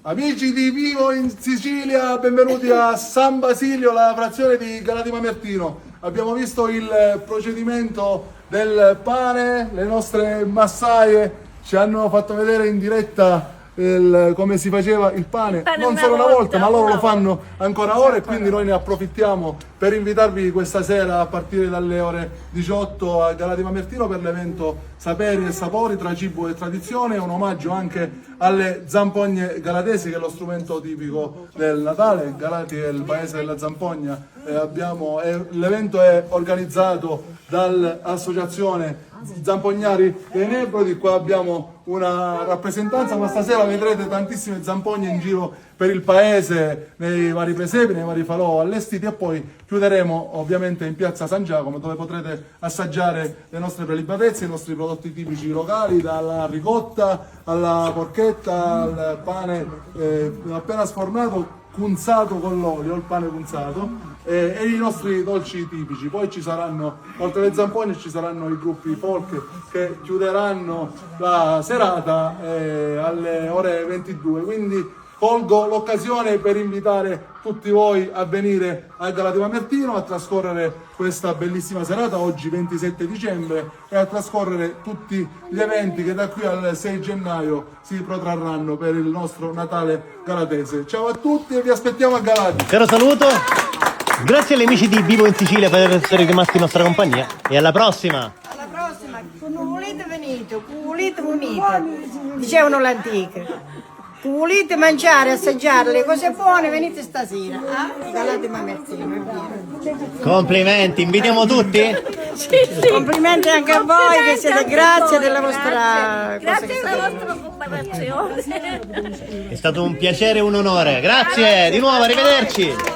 Amici di Vivo in Sicilia, benvenuti a San Basilio, la frazione di Galati Mamertino. Abbiamo visto il procedimento del pane, le nostre massaie ci hanno fatto vedere in diretta come si faceva il pane, non solo una volta, ma loro lo fanno ancora ora e quindi noi ne approfittiamo per invitarvi questa sera a partire dalle ore 18 a Galati Mamertino per l'evento Saperi e Sapori tra cibo e tradizione, un omaggio anche alle zampogne galatesi che è lo strumento tipico del Natale. Galati è il paese della zampogna, l'evento è organizzato dall'associazione Zampognari dei Nebrodi. Qua abbiamo una rappresentanza, ma stasera vedrete tantissime zampogne in giro per il paese, nei vari presepi, nei vari falò allestiti, e poi chiuderemo ovviamente in piazza San Giacomo, dove potrete assaggiare le nostre prelibatezze, i nostri prodotti tipici locali, dalla ricotta alla porchetta al pane appena sfornato, cunzato con l'olio, il pane cunzato, e i nostri dolci tipici. Poi ci saranno, oltre alle zampogne, ci saranno i gruppi folk che chiuderanno la serata alle ore 22. Quindi colgo l'occasione per invitare tutti voi a venire a Galati Mamertino a trascorrere questa bellissima serata, oggi 27 dicembre, e a trascorrere tutti gli eventi che da qui al 6 gennaio si protrarranno per il nostro Natale galatese. Ciao a tutti e vi aspettiamo a Galati. Caro saluto, grazie agli amici di Vivo in Sicilia per essere rimasti in nostra compagnia e alla prossima! Alla prossima, quando volete venite, quando volete venite, dicevano l'antica. Quando volete mangiare, assaggiare le cose buone, venite stasera a Galati Mamertino. Complimenti, invitiamo tutti? Sì. Complimenti anche a voi che siete, grazie della vostra Grazie della vostra cooperazione. È stato un piacere e un onore, grazie, di nuovo, arrivederci!